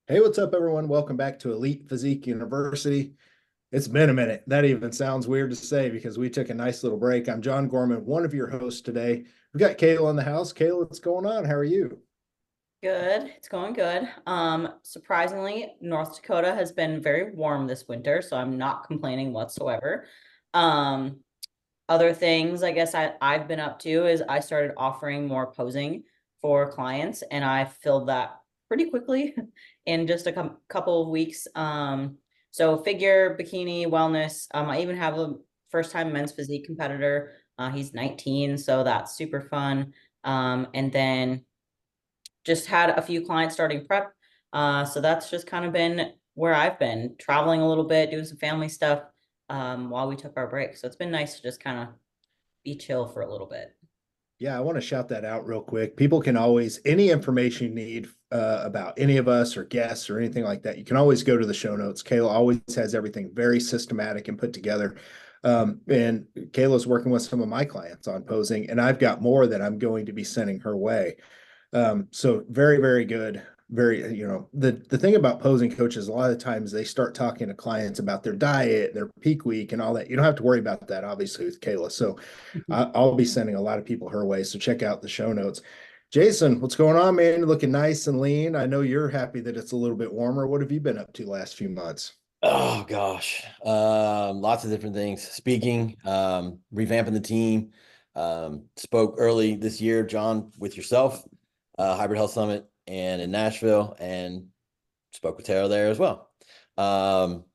Hey, what's up, everyone? Welcome back to Elite Physique University. It's been a minute. That even sounds weird to say because we took a nice little break. I'm John Gorman, one of your hosts today. We've got Kayla in the house. Kayla, what's going on? How are you? Good. It's going good. Surprisingly, North Dakota has been very warm this winter, so I'm not complaining whatsoever. Um, Other things I guess I've been up to is I started offering more posing for clients, and I filled that pretty quickly in just a couple of weeks. So figure, bikini, wellness. I even have a first time men's physique competitor. He's 19, so that's super fun. And then just had a few clients starting prep. So that's just kind of been where I've been traveling a little bit, doing some family stuff while we took our break. So it's been nice to just kind of be chill for a little bit. Yeah, I want to shout that out real quick. People can always, any information you need about any of us or guests or anything like that, you can always go to the show notes. Kayla always has everything very systematic and put together. And Kayla's working with some of my clients on posing, and I've got more that I'm going to be sending her way. So very, very good. Very, the thing about posing coaches, a lot of times they start talking to clients about their diet, their peak week, and all that. You don't have to worry about that, obviously, with Kayla. So I'll be sending a lot of people her way. So check out the show notes. Jason, what's going on, man? Looking nice and lean. I know you're happy that it's a little bit warmer. What have you been up to last few months? Oh gosh, lots of different things. Speaking, revamping the team. Spoke early this year, John, with yourself, Hybrid Health Summit, and in Nashville, and spoke with Taylor there as well. Um,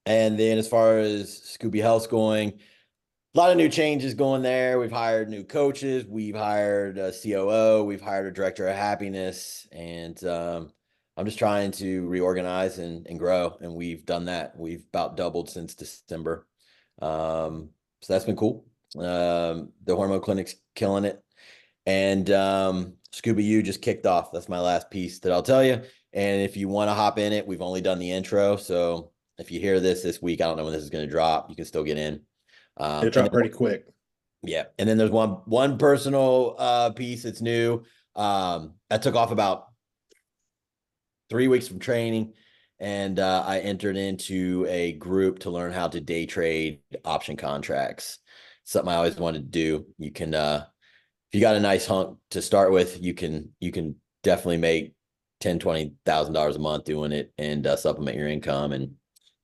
and then as far as Scooby Health's going, a lot of new changes going there. We've hired new coaches. We've hired a COO. We've hired a director of happiness, and I'm just trying to reorganize and grow. And we've done that. We've about doubled since December. So that's been cool. The hormone clinic's killing it. And Scuba U just kicked off. That's my last piece that I'll tell you. And if you want to hop in it, we've only done the intro. So if you hear this week, I don't know when this is going to drop. You can still get in. It And dropped pretty quick. yeah, and then there's one personal piece that's new. I took off about 3 weeks from training, and I entered into a group to learn how to day trade option contracts. Something I always wanted to do. You can if you got a nice hunk to start with, you can definitely make $10,000-$20,000 a month doing it and supplement your income, and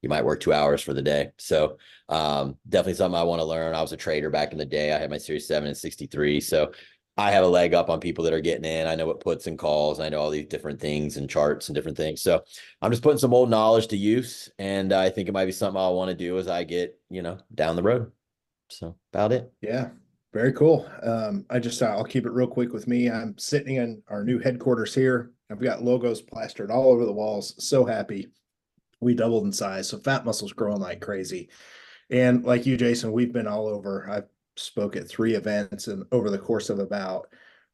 you might work 2 hours for the day. So definitely something I want to learn. I was a trader back in the day. I had my Series 7 and 63. So I have a leg up on people that are getting in. I know what puts and calls. I know all these different things and charts and different things. So I'm just putting some old knowledge to use. And I think it might be something I'll want to do as I get, down the road. So about it. Yeah, very cool. I'll keep it real quick with me. I'm sitting in our new headquarters here. I've got logos plastered all over the walls. So happy. We doubled in size. So fat muscle's growing like crazy. And like you, Jason, we've been all over. I've spoke at 3 events and over the course of about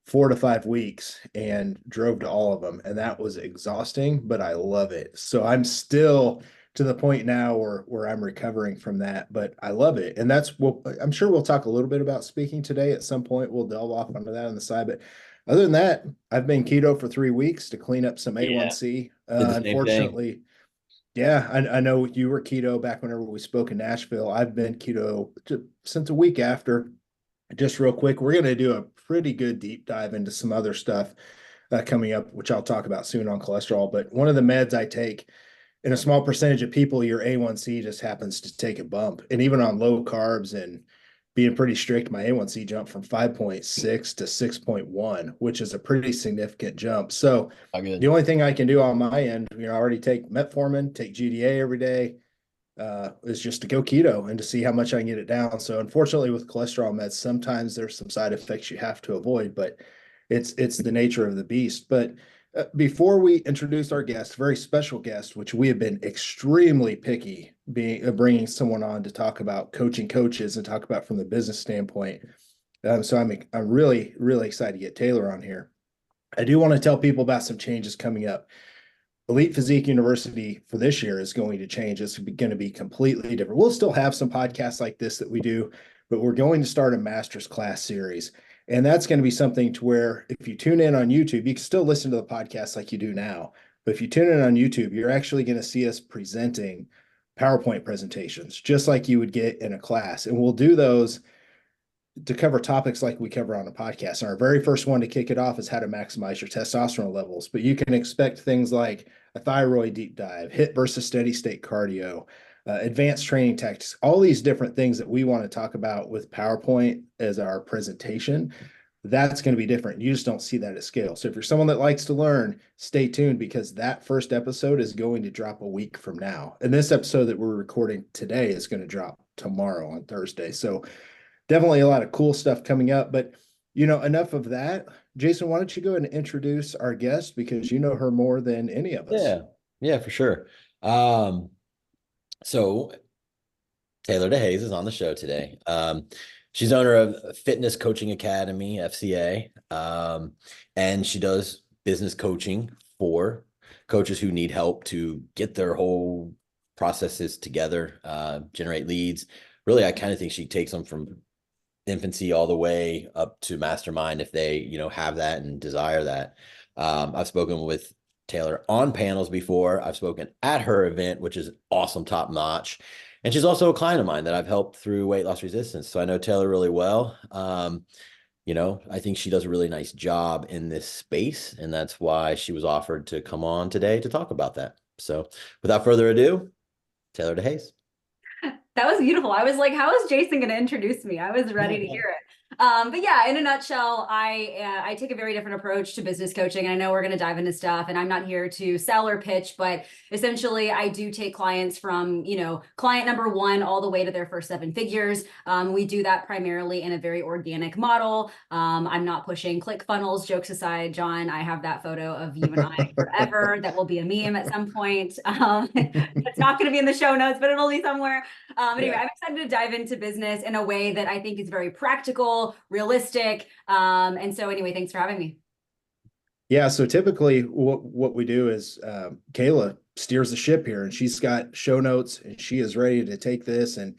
4 to 5 weeks and drove to all of them. And that was exhausting, but I love it. So I'm still to the point now where I'm recovering from that, but I love it. And I'm sure we'll talk a little bit about speaking today at some point. We'll delve off onto that on the side. But other than that, I've been keto for 3 weeks to clean up some Yeah. A1C. Did the same thing. Unfortunately, yeah, I know you were keto back whenever we spoke in Nashville. I've been keto since a week after. Just real quick, we're going to do a pretty good deep dive into some other stuff coming up, which I'll talk about soon on cholesterol. But one of the meds I take in a small percentage of people, your A1C just happens to take a bump. And even on low carbs and being pretty strict, my A1C jumped from 5.6 to 6.1, which is a pretty significant jump. So All the good. only thing I can do on my end, I already take metformin, take GDA every day, is just to go keto and to see how much I can get it down. So unfortunately, with cholesterol meds, sometimes there's some side effects you have to avoid, but it's the nature of the beast. But before we introduce our guest, very special guest, which we have been extremely picky, being bringing someone on to talk about coaching coaches and talk about from the business standpoint. So I'm really excited to get Taylor on here. I do want to tell people about some changes coming up. Elite Physique University for this year is going to change. It's going to be completely different. We'll still have some podcasts like this that we do, but we're going to start a Masters Class Series. And that's going to be something to where if you tune in on YouTube, you can still listen to the podcast like you do now, But if you tune in on YouTube, you're actually going to see us presenting PowerPoint presentations, just like you would get in a class. And we'll do those to cover topics like we cover on a podcast. And our very first one to kick it off is how to maximize your testosterone levels. But you can expect things like a thyroid deep dive, HIIT versus steady state cardio, advanced training tactics, all these different things that we want to talk about with PowerPoint as our presentation. That's going to be different. You just don't see that at scale. So if you're someone that likes to learn, stay tuned, because that first episode is going to drop a week from now. And this episode that we're recording today is going to drop tomorrow on Thursday. So definitely a lot of cool stuff coming up. But, enough of that. Jason, why don't you go ahead and introduce our guest, because you know her more than any of us. Yeah, for sure. So Taeler De Haes is on the show today. She's owner of Fitness Coaching Academy, FCA, and she does business coaching for coaches who need help to get their whole processes together, generate leads. Really, I kind of think she takes them from infancy all the way up to mastermind if they, have that and desire that. I've spoken with Taeler on panels before. I've spoken at her event, which is awesome, top notch. And she's also a client of mine that I've helped through weight loss resistance. So I know Taeler really well. I think she does a really nice job in this space, and that's why she was offered to come on today to talk about that. So without further ado, Taeler De Haes. That was beautiful. I was like, how is Jason going to introduce me? I was ready to hear it. But yeah, in a nutshell, I take a very different approach to business coaching. And I know we're going to dive into stuff, and I'm not here to sell or pitch, but essentially I do take clients from, client number one all the way to their first 7 figures. We do that primarily in a very organic model. I'm not pushing click funnels. Jokes aside, John, I have that photo of you and I forever. That will be a meme at some point. It's not going to be in the show notes, but it'll be somewhere. Anyway, I'm excited to dive into business in a way that I think is very practical, realistic. And so anyway, thanks for having me. Yeah. So typically what we do is Kayla steers the ship here, and she's got show notes, and she is ready to take this. And,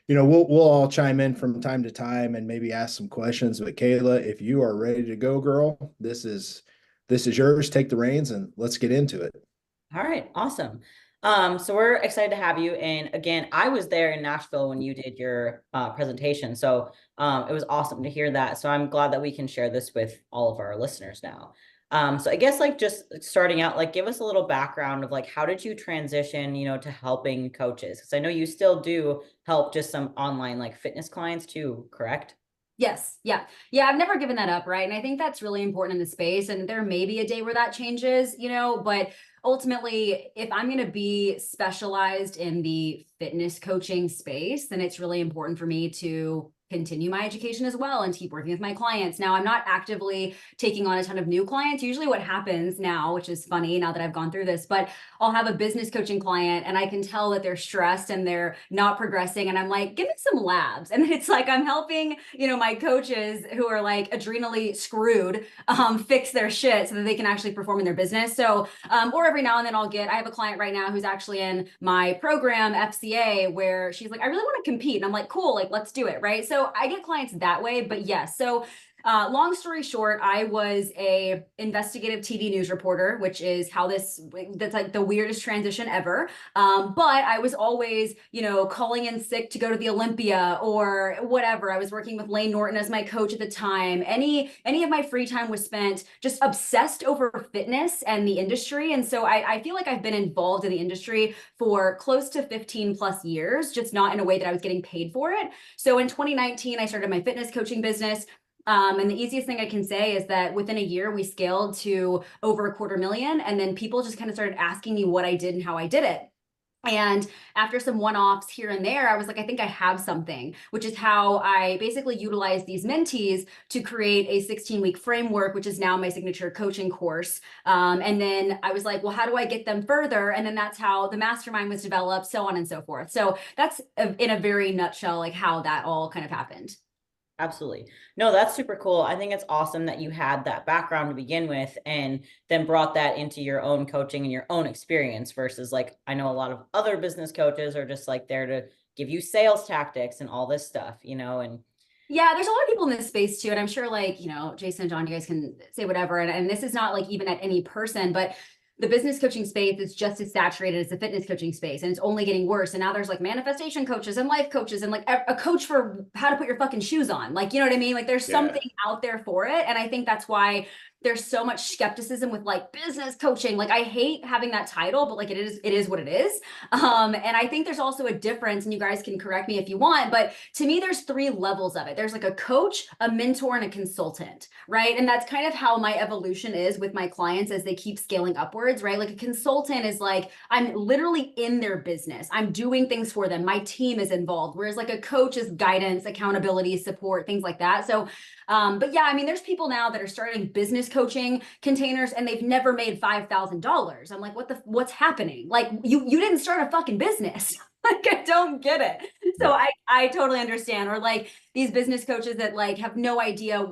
we'll all chime in from time to time and maybe ask some questions. But Kayla, if you are ready to go, girl, this is yours. Take the reins and let's get into it. All right, awesome. So we're excited to have you. And again, I was there in Nashville when you did your presentation. So it was awesome to hear that. So I'm glad that we can share this with all of our listeners now. So I guess just starting out, give us a little background of how did you transition, to helping coaches? Because I know you still do help just some online fitness clients too, correct? Yes. Yeah. I've never given that up. Right. And I think that's really important in the space. And there may be a day where that changes, but ultimately, if I'm going to be specialized in the fitness coaching space, then it's really important for me to continue my education as well and keep working with my clients. Now, I'm not actively taking on a ton of new clients. Usually what happens now, which is funny now that I've gone through this, but I'll have a business coaching client and I can tell that they're stressed and they're not progressing. And I'm like, give me some labs. And it's I'm helping, my coaches who are adrenally screwed, fix their shit so that they can actually perform in their business. So, or every now and then I have a client right now who's actually in my program, FCA, where she's like, I really want to compete. And I'm like, cool, let's do it. Right. So I get clients that way, but yes. So long story short, I was a investigative TV news reporter, which is that's the weirdest transition ever. But I was always, calling in sick to go to the Olympia or whatever. I was working with Lane Norton as my coach at the time. Any of my free time was spent just obsessed over fitness and the industry. And so I feel like I've been involved in the industry for close to 15 plus years, just not in a way that I was getting paid for it. So in 2019, I started my fitness coaching business. And the easiest thing I can say is that within a year, we scaled to over $250,000. And then people just kind of started asking me what I did and how I did it. And after some one-offs here and there, I was like, I think I have something, which is how I basically utilize these mentees to create a 16-week framework, which is now my signature coaching course. And then I was like, well, how do I get them further? And then that's how the mastermind was developed, so on and so forth. So that's in a very nutshell, how that all kind of happened. Absolutely. No, that's super cool. I think it's awesome that you had that background to begin with and then brought that into your own coaching and your own experience versus I know a lot of other business coaches are just there to give you sales tactics and all this stuff, and yeah, there's a lot of people in this space too. And I'm sure Jason and John, you guys can say whatever. And this is not even at any person, but the business coaching space is just as saturated as the fitness coaching space, and it's only getting worse. And now there's like manifestation coaches and life coaches and like a coach for how to put your fucking shoes on. Like, you know what I mean? Like there's something out there for it. And I think that's why there's so much skepticism with like business coaching. Like I hate having that title, but like it is what it is. And I think there's also a difference, and you guys can correct me if you want, but to me, there's 3 levels of it. There's like a coach, a mentor, and a consultant, right? And that's kind of how my evolution is with my clients as they keep scaling upwards, right? Like a consultant is like, I'm literally in their business. I'm doing things for them. My team is involved. Whereas like a coach is guidance, accountability, support, things like that. So but yeah, I mean, there's people now that are starting business coaching containers and they've never made $5,000. I'm like, what's happening? Like you didn't start a fucking business. Like, I don't get it. So I totally understand. Or like these business coaches that like have no idea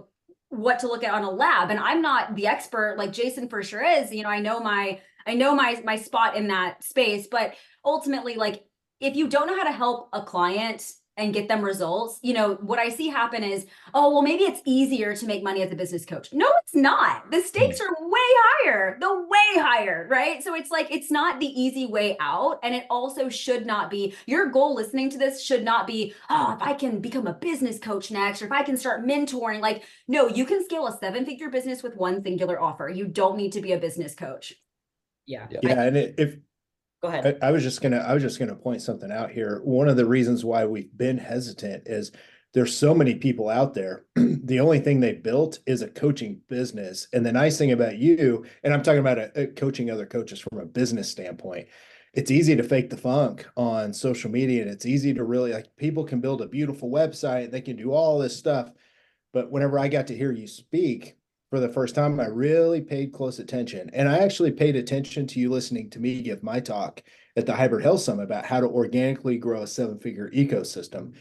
what to look at on a lab. And I'm not the expert, like Jason for sure is, you know, I know my spot in that space, but ultimately, like, if you don't know how to help a client and get them results, you know, what I see happen is, oh, well, maybe it's easier to make money as a business coach. No, it's not. The stakes are way higher, right? So it's like, it's not the easy way out. And it also should not be, your goal listening to this should not be, oh, if I can become a business coach next, or if I can start mentoring, like, no, you can scale a 7-figure business with one singular offer. You don't need to be a business coach. Yeah. And if Go ahead. I was just gonna point something out here. One of the reasons why we've been hesitant is there's so many people out there. The only thing they built is a coaching business. And the nice thing about you, and I'm talking about coaching other coaches from a business standpoint, it's easy to fake the funk on social media, and it's easy to really, like, people can build a beautiful website, they can do all this stuff. But whenever I got to hear you speak for the first time, I really paid close attention. And I actually paid attention to you listening to me give my talk at the Hybrid Health Summit about how to organically grow a 7-figure ecosystem.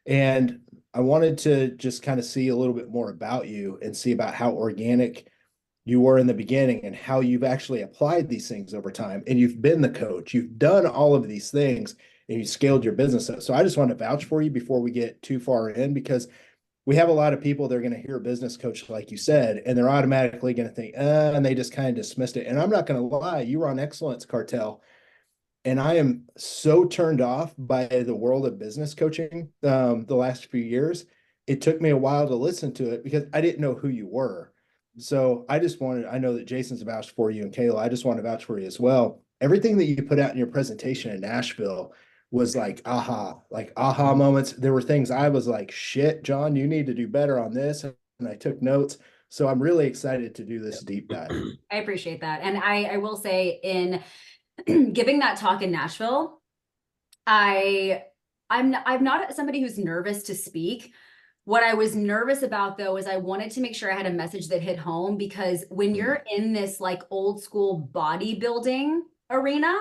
And I wanted to just kind of see a little bit more about you and see about how organic you were in the beginning and how you've actually applied these things over time. And you've been the coach, you've done all of these things, and you scaled your business up. So I just want to vouch for you before we get too far in, because we have a lot of people, they're going to hear a business coach, like you said, and they're automatically going to think, and they just kind of dismissed it. And I'm not going to lie, you were on Excellence Cartel. And I am so turned off by the world of business coaching the last few years. It took me a while to listen to it because I didn't know who you were. So I know that Jason's vouched for you, and Kayla, I just want to vouch for you as well. Everything that you put out in your presentation in Nashville was like aha moments. There were things I was like, shit, John, you need to do better on this. And I took notes. So I'm really excited to do this deep dive. I appreciate that. And I will say, in giving that talk in Nashville, I'm not somebody who's nervous to speak. What I was nervous about, though, is I wanted to make sure I had a message that hit home, because when you're in this like old school bodybuilding arena,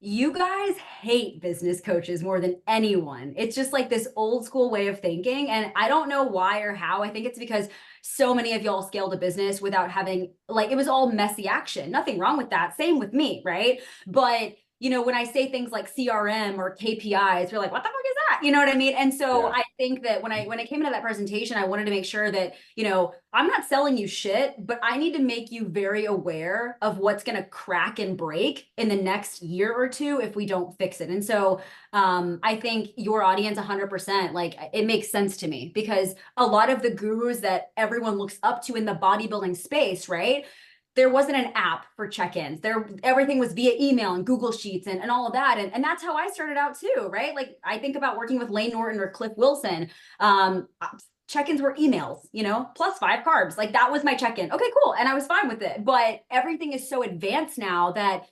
you guys hate business coaches more than anyone. It's just like this old school way of thinking. And I don't know why or how. I think it's because so many of y'all scaled a business without having, like, it was all messy action. Nothing wrong with that. Same with me, right? But you know, when I say things like CRM or KPIs, you're like, what the fuck is that? You know what I mean? And so I think that when I came into that presentation, I wanted to make sure that, you know, I'm not selling you shit, but I need to make you very aware of what's going to crack and break in the next year or two if we don't fix it. And so I think your audience 100%, like, it makes sense to me, because a lot of the gurus that everyone looks up to in the bodybuilding space, right? There wasn't an app for check-ins. Everything was via email and Google Sheets and all of that. And that's how I started out too, right? Like, I think about working with Lane Norton or Cliff Wilson. Check-ins were emails, you know, plus 5 carbs. Like, that was my check-in. Okay, cool. And I was fine with it. But everything is so advanced now that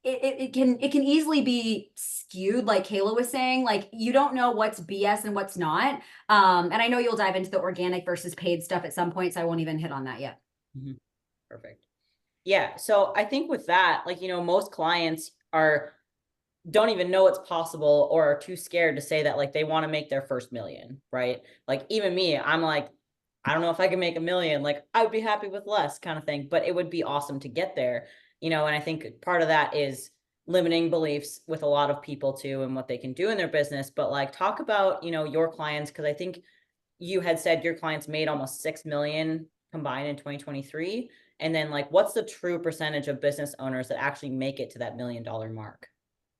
it can easily be skewed, like Kayla was saying. Like, you don't know what's BS and what's not. And I know you'll dive into the organic versus paid stuff at some point, so I won't even hit on that yet. Mm-hmm. Perfect. Yeah. So I think with that, like, you know, most clients don't even know it's possible, or are too scared to say that, like, they want to make their first million, right? Like, even me, I'm like, I don't know if I can make $1 million. Like, I would be happy with less, kind of thing, but it would be awesome to get there, you know? And I think part of that is limiting beliefs with a lot of people too, and what they can do in their business. But like, talk about, you know, your clients, because I think you had said your clients made almost 6 million combined in 2023. And then like, what's the true percentage of business owners that actually make it to that $1 million mark?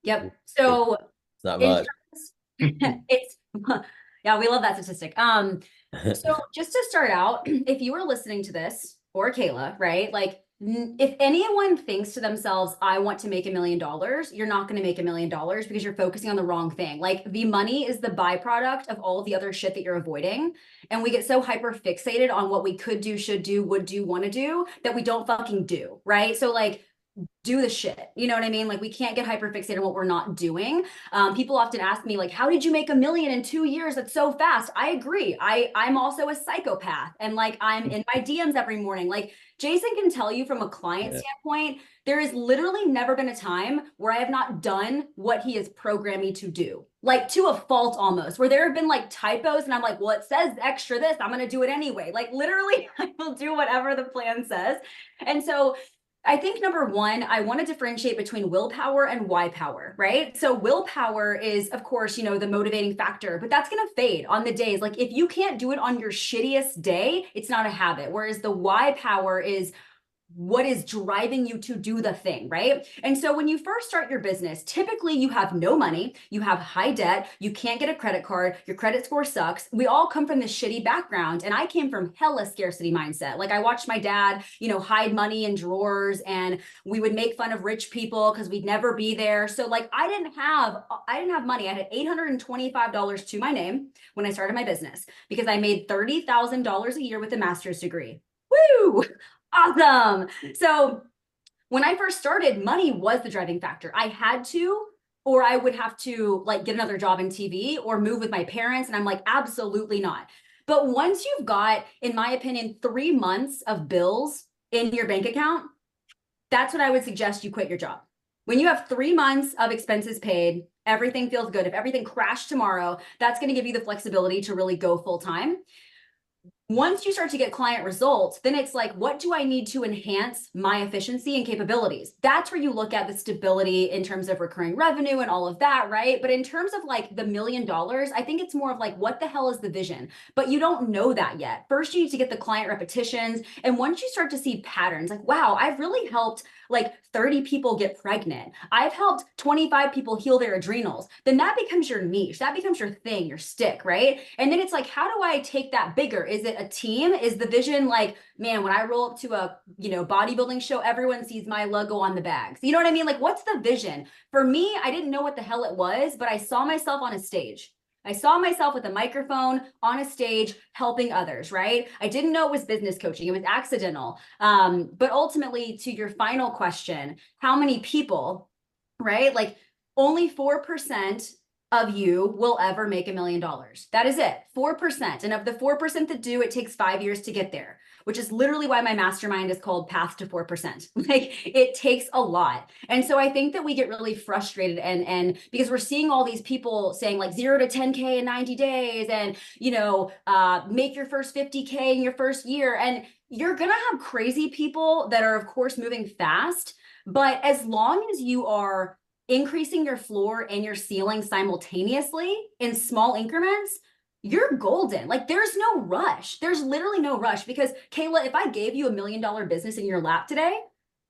Yep. So It's not in much. it's yeah, we love that statistic. So just to start out, if you are listening to this or Kayla, right? Like if anyone thinks to themselves, I want to make $1 million, you're not going to make $1 million because you're focusing on the wrong thing. Like the money is the byproduct of all of the other shit that you're avoiding. And we get so hyper fixated on what we could do, should do, would do, want to do that we don't fucking do, right? So like do the shit. You know what I mean? Like we can't get hyper fixated on what we're not doing. People often ask me like, how did you make $1 million in 2 years? That's so fast. I agree. I'm also a psychopath and like I'm in my DMs every morning. Like Jason can tell you from a client standpoint, there is literally never been a time where I have not done what he has programmed me to do, like to a fault almost, where there have been like typos and I'm like, well, it says extra this, I'm going to do it anyway. Like literally I will do whatever the plan says. And so I think number one, I want to differentiate between willpower and why power, right? So willpower is, of course, you know, the motivating factor, but that's going to fade on the days. Like if you can't do it on your shittiest day, it's not a habit. Whereas the why power is what is driving you to do the thing, right? And so when you first start your business, typically you have no money, you have high debt, you can't get a credit card, your credit score sucks. We all come from this shitty background. And I came from hella scarcity mindset. Like I watched my dad, you know, hide money in drawers and we would make fun of rich people because we'd never be there. So like I didn't have money. I had $825 to my name when I started my business because I made $30,000 a year with a master's degree. Woo! Awesome. So when I first started, money was the driving factor. I had to, or I would have to like get another job in TV or move with my parents. And I'm like, absolutely not. But once you've got, in my opinion, 3 months of bills in your bank account, that's when I would suggest you quit your job. When you have 3 months of expenses paid, everything feels good. If everything crashed tomorrow, that's going to give you the flexibility to really go full time. Once you start to get client results, then it's like, what do I need to enhance my efficiency and capabilities? That's where you look at the stability in terms of recurring revenue and all of that, right? But in terms of like the $1 million, I think it's more of like, what the hell is the vision? But you don't know that yet. First, you need to get the client repetitions. And once you start to see patterns, like, wow, I've really helped like 30 people get pregnant. I've helped 25 people heal their adrenals. Then that becomes your niche. That becomes your thing, your stick, right? And then it's like, how do I take that bigger? Is it a team? Is the vision like, man, when I roll up to a, you know, bodybuilding show, everyone sees my logo on the bags. You know what I mean? Like, what's the vision? For me, I didn't know what the hell it was, but I saw myself on a stage. I saw myself with a microphone on a stage helping others, right? I didn't know it was business coaching. It was accidental. But ultimately, to your final question, how many people, right? Like only 4% of you will ever make $1 million. That is it, 4%. And of the 4% that do, it takes 5 years to get there, which is literally why my mastermind is called Path to 4%. Like it takes a lot. And so I think that we get really frustrated and because we're seeing all these people saying like 0 to 10K in 90 days and, you know, make your first 50K in your first year. And you're going to have crazy people that are, of course, moving fast. But as long as you are increasing your floor and your ceiling simultaneously in small increments, you're golden. Like there's no rush. There's literally no rush because Kayla, if I gave you $1 million business in your lap today,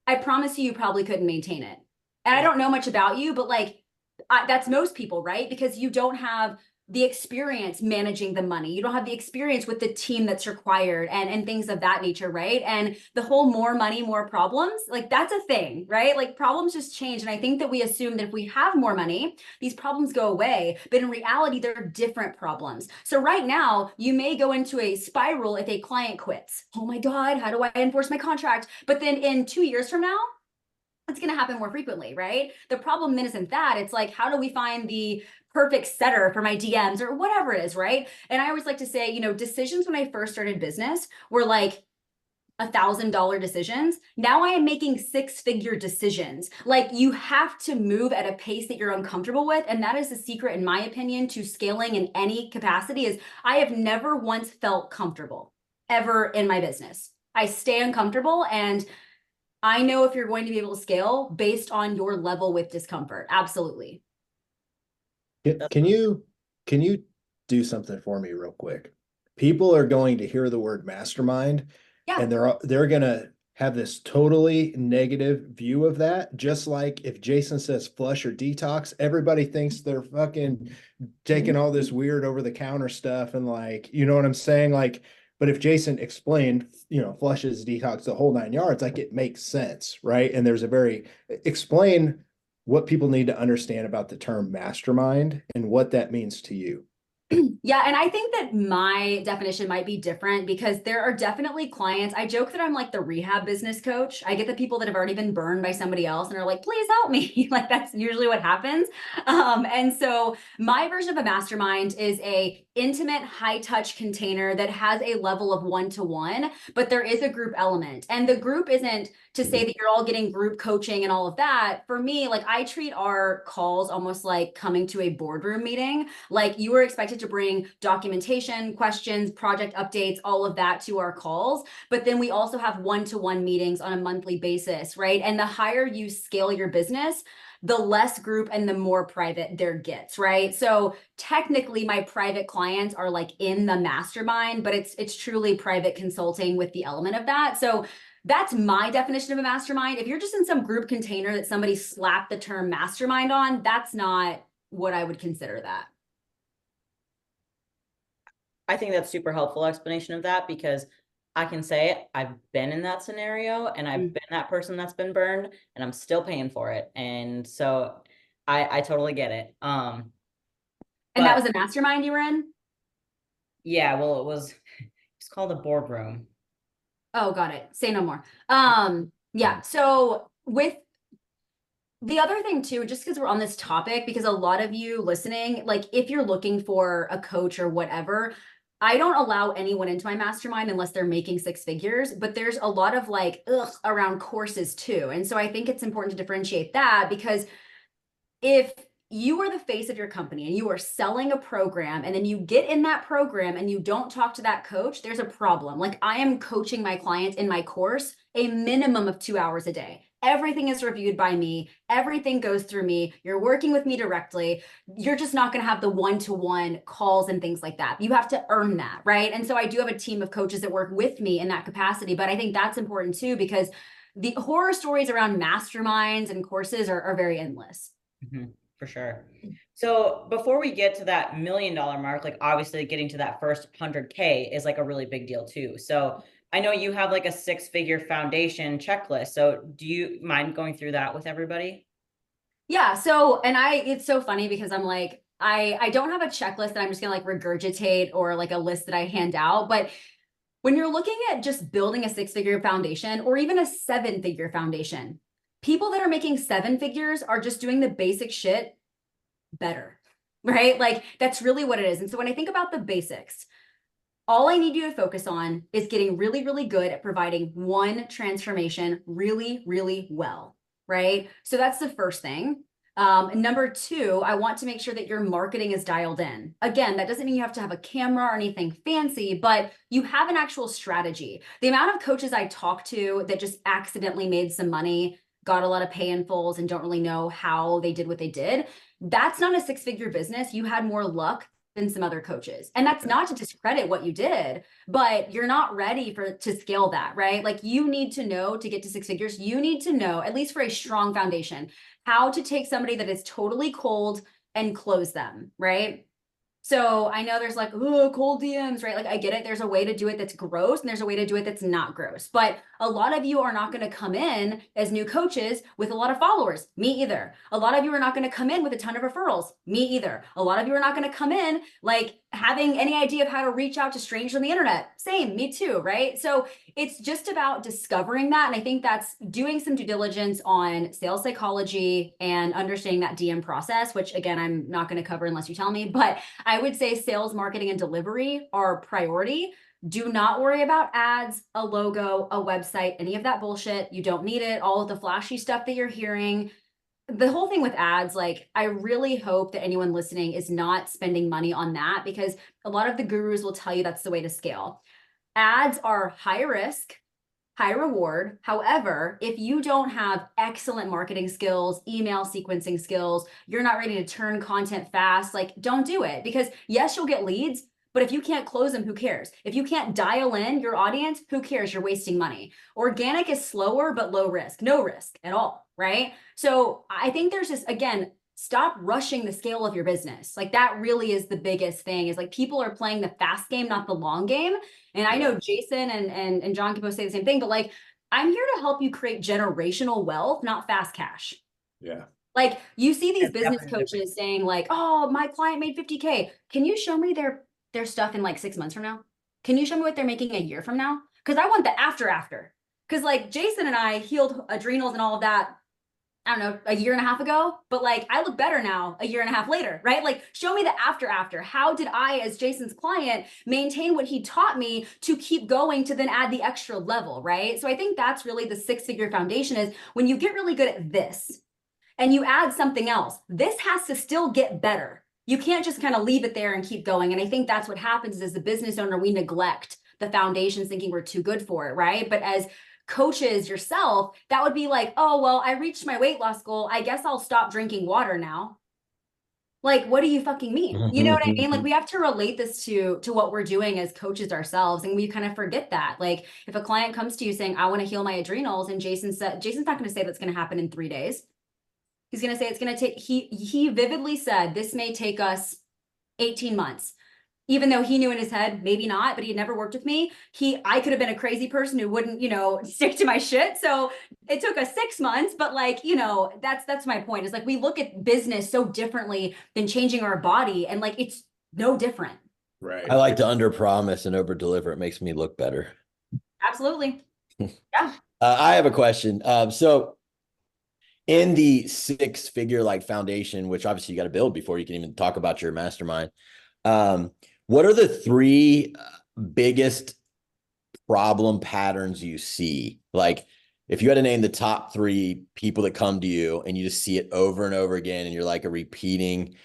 I promise you probably couldn't maintain it. And I don't know much about you, but like that's most people, right? Because you don't have the experience managing the money. You don't have the experience with the team that's required and things of that nature, right? And the whole more money, more problems, like that's a thing, right? Like problems just change. And I think that we assume that if we have more money, these problems go away. But in reality, they're different problems. So right now, you may go into a spiral if a client quits. Oh my God, how do I enforce my contract? But then in 2 years from now, it's going to happen more frequently, right? The problem then isn't that. It's like, how do we find the perfect setter for my DMs or whatever it is, right? And I always like to say, you know, decisions when I first started business were like $1,000 decisions. Now I am making 6-figure decisions. Like you have to move at a pace that you're uncomfortable with. And that is the secret, in my opinion, to scaling in any capacity is I have never once felt comfortable ever in my business. I stay uncomfortable and I know if you're going to be able to scale based on your level with discomfort. Absolutely. Can you do something for me real quick? People are going to hear the word mastermind Yeah. and they're gonna have this totally negative view of that. Just like if Jason says flush or detox, everybody thinks they're fucking taking all this weird over the counter stuff. And like, you know what I'm saying? Like, but if Jason explained, flushes, detox, the whole 9 yards, like it makes sense, right? And there's a very explain what people need to understand about the term mastermind and what that means to you. Yeah, and I think that my definition might be different because there are definitely clients. I joke that I'm like the rehab business coach. I get the people that have already been burned by somebody else and are like, please help me. Like that's usually what happens. And so my version of a mastermind is a intimate, high touch container that has a level of one-to-one, but there is a group element. And the group isn't to say that you're all getting group coaching and all of that. For me, like I treat our calls almost like coming to a boardroom meeting. Like you are expected to bring documentation, questions, project updates, all of that to our calls. But then we also have one-to-one meetings on a monthly basis, right? And the higher you scale your business, the less group and the more private there gets, right? So technically my private clients are like in the mastermind, but it's truly private consulting with the element of that. So that's my definition of a mastermind. If you're just in some group container that somebody slapped the term mastermind on, that's not what I would consider that. I think that's super helpful explanation of that because I can say I've been in that scenario and I've been that person that's been burned and I'm still paying for it. And so I totally get it. And that was a mastermind you were in? Yeah, well, it's called a boardroom. Oh, got it. Say no more. Yeah. So with the other thing too, just because we're on this topic, because a lot of you listening, like if you're looking for a coach or whatever, I don't allow anyone into my mastermind unless they're making six figures, but there's a lot of like around courses too. And so I think it's important to differentiate that because if you are the face of your company and you are selling a program and then you get in that program and you don't talk to that coach, there's a problem. Like I am coaching my clients in my course a minimum of 2 hours a day. Everything is reviewed by me. Everything goes through me. You're working with me directly. You're just not going to have the one-to-one calls and things like that. You have to earn that, right? And so I do have a team of coaches that work with me in that capacity, but I think that's important too because the horror stories around masterminds and courses are very endless. Mm-hmm, for sure. So before we get to that $1 million mark, like obviously getting to that first 100K is like a really big deal too. So I know you have like a 6-figure foundation checklist. So do you mind going through that with everybody? Yeah. So, and it's so funny because I'm like, I don't have a checklist that I'm just gonna like regurgitate or like a list that I hand out. But when you're looking at just building a 6-figure foundation or even a 7-figure foundation, people that are making 7 figures are just doing the basic shit better, right? Like that's really what it is. And so when I think about the basics, all I need you to focus on is getting really, really good at providing one transformation really, really well, right? So that's the first thing. Number 2, I want to make sure that your marketing is dialed in. Again, that doesn't mean you have to have a camera or anything fancy, but you have an actual strategy. The amount of coaches I talk to that just accidentally made some money, got a lot of pay in fulls and don't really know how they did what they did, that's not a 6-figure business. You had more luck than some other coaches. And that's not to discredit what you did, but you're not ready to scale that, right? Like you need to know to get to 6 figures, you need to know, at least for a strong foundation, how to take somebody that is totally cold and close them, right? So I know there's like, oh, cold DMs, right? Like I get it. There's a way to do it that's gross and there's a way to do it that's not gross. But a lot of you are not going to come in as new coaches with a lot of followers. Me either. A lot of you are not going to come in with a ton of referrals. Me either. A lot of you are not going to come in like having any idea of how to reach out to strangers on the internet. Same, me too, right? So it's just about discovering that. And I think that's doing some due diligence on sales psychology and understanding that DM process, which again, I'm not going to cover unless you tell me, but I would say sales, marketing, and delivery are priority. Do not worry about ads, a logo, a website, any of that bullshit. You don't need it. All of the flashy stuff that you're hearing. The whole thing with ads, like I really hope that anyone listening is not spending money on that because a lot of the gurus will tell you that's the way to scale. Ads are high risk, high reward. However, if you don't have excellent marketing skills, email sequencing skills, you're not ready to turn content fast, like don't do it because yes, you'll get leads, But if you can't close them, who cares? If you can't dial in your audience, who cares? You're wasting money. Organic is slower, but low risk, no risk at all, right? So I think there's just, again, stop rushing the scale of your business. Like that really is the biggest thing, is like people are playing the fast game, not the long game. And I know Jason and John can both say the same thing, but like, I'm here to help you create generational wealth, not fast cash. Yeah. Like you see these That's business definitely coaches saying like, oh, my client made 50K. Can you show me their stuff in like 6 months from now? Can you show me what they're making a year from now? Because I want the after. Because like Jason and I healed adrenals and all of that, I don't know, a year and a half ago, but like I look better now a year and a half later, right? Like show me the after. How did I, as Jason's client, maintain what he taught me to keep going to then add the extra level, right? So I think that's really the 6-figure foundation, is when you get really good at this and you add something else, this has to still get better. You can't just kind of leave it there and keep going. And I think that's what happens is, as the business owner, we neglect the foundations thinking we're too good for it, right? But as coaches yourself, that would be like, oh, well, I reached my weight loss goal. I guess I'll stop drinking water now. Like, what do you fucking mean? You know what I mean? Like, we have to relate this to what we're doing as coaches ourselves. And we kind of forget that. Like, if a client comes to you saying, I want to heal my adrenals, and Jason's not going to say that's going to happen in 3 days. He's going to say it's going to take, he vividly said, this may take us 18 months. Even though he knew in his head, maybe not, but he had never worked with me. I could have been a crazy person who wouldn't, stick to my shit. So it took us 6 months, but like, that's my point, is like, we look at business so differently than changing our body. And like, it's no different. Right. I like to under promise and over deliver. It makes me look better. Absolutely. Yeah. I have a question. So in the 6-figure like foundation, which obviously you got to build before you can even talk about your mastermind, what are the 3 biggest problem patterns you see? Like if you had to name the top 3 people that come to you and you just see it over and over again and you're like a repeating,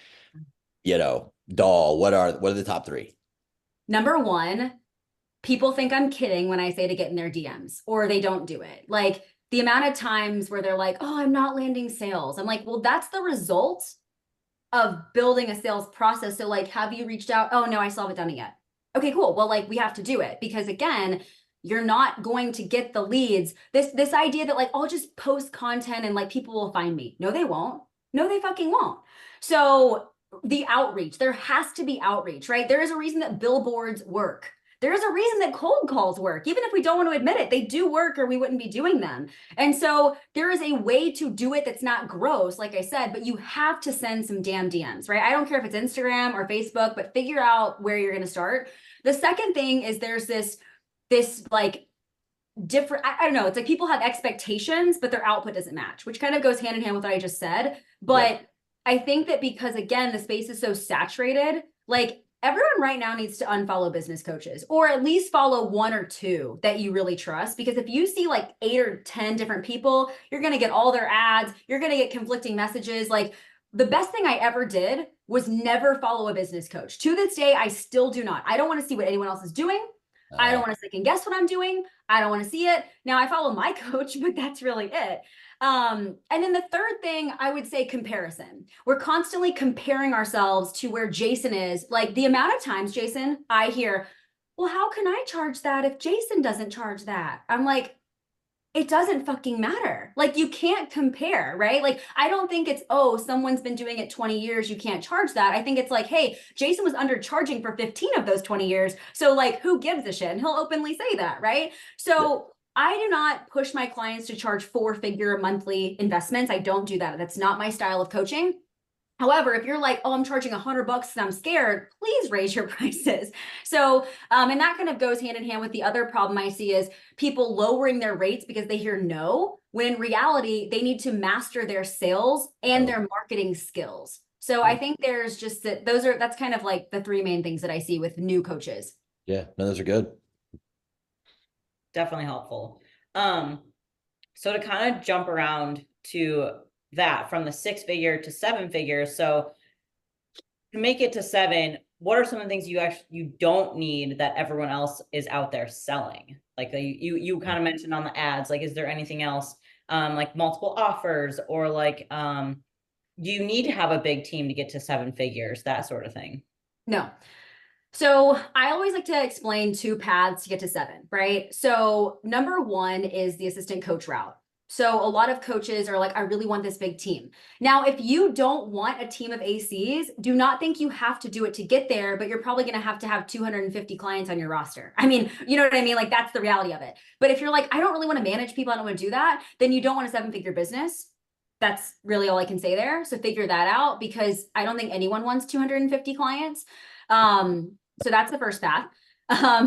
doll, what are the top 3? Number 1, people think I'm kidding when I say to get in their DMs, or they don't do it. Like the amount of times where they're like, oh, I'm not landing sales. I'm like, well, that's the result of building a sales process. So like, have you reached out? Oh no, I still haven't done it yet. Okay, cool. Well, like we have to do it, because again, you're not going to get the leads. This idea that like, I'll just post content and like people will find me. No, they won't. No, they fucking won't. So the outreach, there has to be outreach, right? There is a reason that billboards work. There's a reason that cold calls work. Even if we don't want to admit it, they do work, or we wouldn't be doing them. And so there is a way to do it that's not gross, like I said, but you have to send some damn DMs, right? I don't care if it's Instagram or Facebook, but figure out where you're going to start. The second thing is there's this like different, I don't know, it's like people have expectations, but their output doesn't match, which kind of goes hand in hand with what I just said. But I think that because, again, the space is so saturated, like everyone right now needs to unfollow business coaches, or at least follow 1 or 2 that you really trust. Because if you see like 8 or 10 different people, you're going to get all their ads. You're going to get conflicting messages. Like the best thing I ever did was never follow a business coach. To this day, I still do not. I don't want to see what anyone else is doing. I don't want to second guess what I'm doing. I don't want to see it. Now I follow my coach, but that's really it. And then the third thing, I would say comparison. We're constantly comparing ourselves to where Jason is. Like the amount of times, Jason, I hear, well, how can I charge that if Jason doesn't charge that? I'm like, it doesn't fucking matter. Like you can't compare, right? Like I don't think it's, oh, someone's been doing it 20 years, you can't charge that. I think it's like, hey, Jason was undercharging for 15 of those 20 years. So like, who gives a shit? And he'll openly say that, right? So I do not push my clients to charge 4-figure monthly investments. I don't do that. That's not my style of coaching. However, if you're like, oh, I'm charging $100 and I'm scared, please raise your prices. So, and that kind of goes hand in hand with the other problem I see is people lowering their rates because they hear no, when in reality, they need to master their sales and their marketing skills. So I think there's just that's kind of like the 3 main things that I see with new coaches. Yeah, no, those are good. Definitely helpful. So to kind of jump around to that from the 6-figure to 7-figure. So to make it to 7, what are some of the things you don't need that everyone else is out there selling? Like you kind of mentioned on the ads, like, is there anything else, like multiple offers, or like, do you need to have a big team to get to 7 figures, that sort of thing? No. So I always like to explain 2 paths to get to 7, right? So number 1 is the assistant coach route. So a lot of coaches are like, I really want this big team. Now, if you don't want a team of ACs, do not think you have to do it to get there, but you're probably going to have 250 clients on your roster. I mean, you know what I mean? Like that's the reality of it. But if you're like, I don't really want to manage people, I don't want to do that, then you don't want a 7-figure business. That's really all I can say there. So figure that out, because I don't think anyone wants 250 clients. So that's the first path.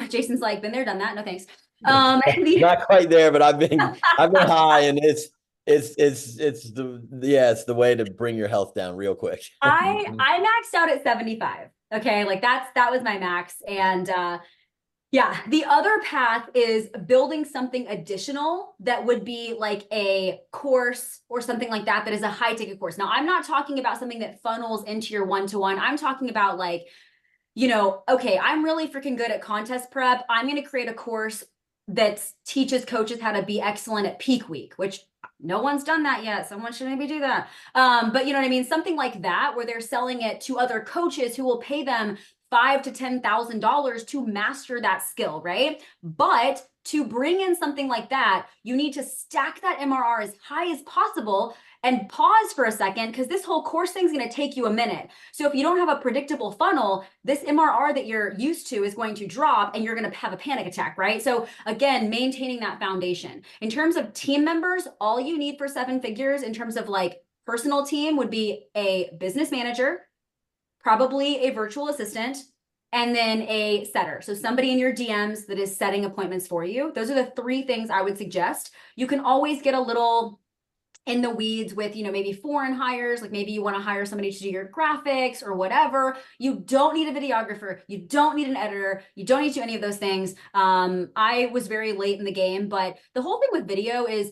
Jason's like, been there, done that. No, thanks. Not quite there, but I've been high, and it's the way to bring your health down real quick. I maxed out at 75. Okay. Like that was my max. And, yeah, the other path is building something additional that would be like a course or something like that is a high ticket course. Now, I'm not talking about something that funnels into your one-to-one. I'm talking about like, you know, okay, I'm really freaking good at contest prep. I'm going to create a course that teaches coaches how to be excellent at peak week, which no one's done that yet. Someone should maybe do that. But you know what I mean? Something like that, where they're selling it to other coaches who will pay them $5,000 to $10,000 to master that skill, right? But to bring in something like that, you need to stack that MRR as high as possible and pause for a second, because this whole course thing is going to take you a minute. So if you don't have a predictable funnel, this MRR that you're used to is going to drop and you're going to have a panic attack, right? So again, maintaining that foundation. In terms of team members, all you need for 7 figures in terms of like personal team would be a business manager, probably a virtual assistant, and then a setter. So somebody in your DMs that is setting appointments for you. Those are the 3 things I would suggest. You can always get a little in the weeds with, you know, maybe foreign hires, like maybe you want to hire somebody to do your graphics or whatever. You don't need a videographer. You don't need an editor. You don't need to do any of those things. I was very late in the game, but the whole thing with video is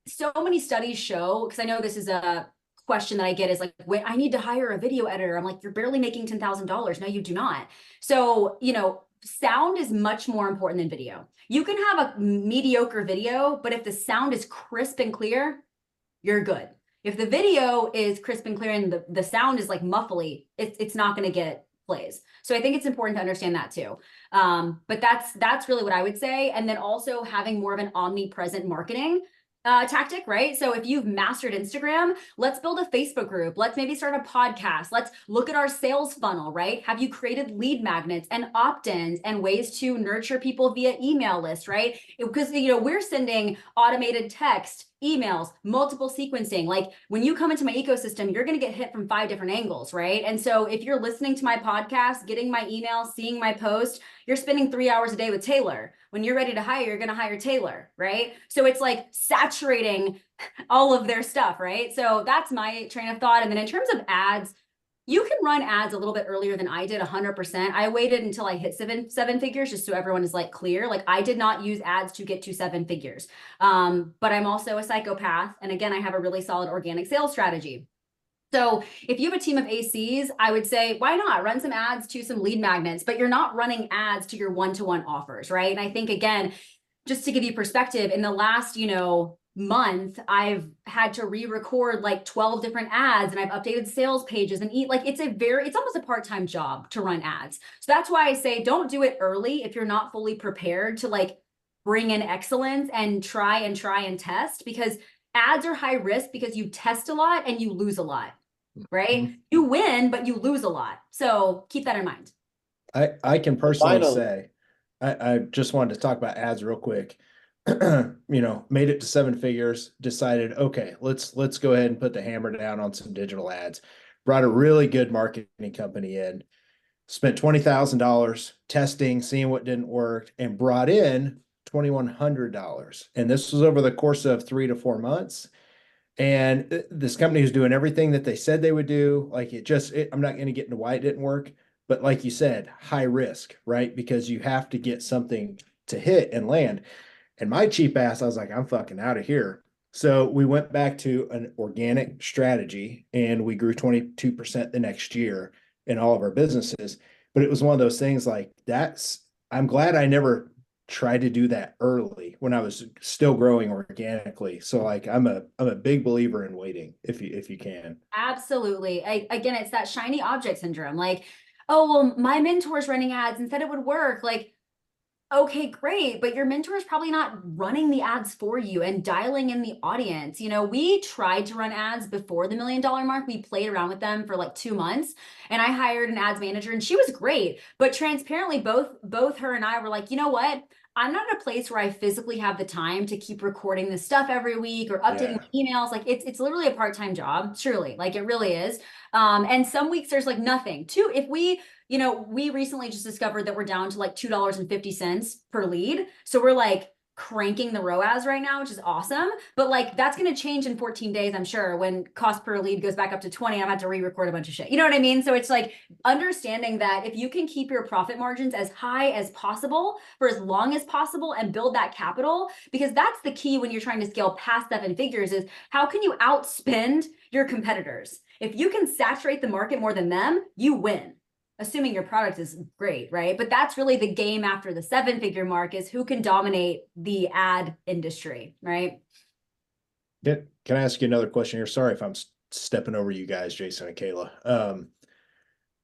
so many studies show, because I know this is a question that I get is like, when I need to hire a video editor, I'm like, you're barely making $10,000. No, you do not. So, you know, sound is much more important than video. You can have a mediocre video, but if the sound is crisp and clear, you're good. If the video is crisp and clear and the sound is like muffly, it's not going to get plays. So I think it's important to understand that too. But that's really what I would say. And then also having more of an omnipresent marketing tactic, right? So if you've mastered Instagram, let's build a Facebook group. Let's maybe start a podcast. Let's look at our sales funnel, right? Have you created lead magnets and opt-ins and ways to nurture people via email list, right? Because, you know, we're sending automated text, emails, multiple sequencing. Like when you come into my ecosystem, you're going to get hit from 5 different angles, right? And so if you're listening to my podcast, getting my email, seeing my post, you're spending 3 hours a day with Taeler. When you're ready to hire, you're going to hire Taeler, right? So it's like saturating all of their stuff, right? So that's my train of thought. And then in terms of ads, you can run ads a little bit earlier than I did, 100%. I waited until I hit seven figures just so everyone is like clear. Like I did not use ads to get to 7 figures. But I'm also a psychopath. And again, I have a really solid organic sales strategy. So if you have a team of ACs, I would say, why not run some ads to some lead magnets, but you're not running ads to your one-to-one offers, right? And I think, again, just to give you perspective, in the last, you know, month, I've had to re-record like 12 different ads, and I've updated sales pages and it's almost a part-time job to run ads. So that's why I say don't do it early if you're not fully prepared to like bring in excellence and try and test, because ads are high risk because you test a lot and you lose a lot, right? You win, but you lose a lot. So keep that in mind. I can personally Finally. say, I just wanted to talk about ads real quick. You know, made it to 7 figures, decided, okay, let's go ahead and put the hammer down on some digital ads. Brought a really good marketing company in, spent $20,000 testing, seeing what didn't work, and brought in $2,100. And this was over the course of 3 to 4 months. And this company was doing everything that they said they would do. Like I'm not going to get into why it didn't work, but like you said, high risk, right? Because you have to get something to hit and land. And my cheap ass, I was like, I'm fucking out of here. So we went back to an organic strategy and we grew 22% the next year in all of our businesses. But it was one of those things like I'm glad I never tried to do that early when I was still growing organically. So like I'm a big believer in waiting if you can. Absolutely. Again, it's that shiny object syndrome. Like oh, well, my mentor's running ads and said it would work. Like, okay, great. But your mentor is probably not running the ads for you and dialing in the audience. You know, we tried to run ads before the $1 million mark. We played around with them for like 2 months, and I hired an ads manager and she was great. But transparently, both her and I were like, you know what? I'm not at a place where I physically have the time to keep recording this stuff every week or updating my emails. Like it's literally a part-time job, truly. Like it really is. And some weeks there's like nothing. If we, you know, we recently just discovered that we're down to like $2.50 per lead. So we're like cranking the ROAS right now, which is awesome. But like that's going to change in 14 days, I'm sure, when cost per lead goes back up to 20. I'm about to re-record a bunch of shit. You know what I mean? So it's like understanding that if you can keep your profit margins as high as possible for as long as possible and build that capital, because that's the key when you're trying to scale past 7 figures, is how can you outspend your competitors? If you can saturate the market more than them, you win. Assuming your product is great, right? But that's really the game after the 7-figure mark, is who can dominate the ad industry, right? Can I ask you another question here? Sorry if I'm stepping over you guys, Jason and Kayla.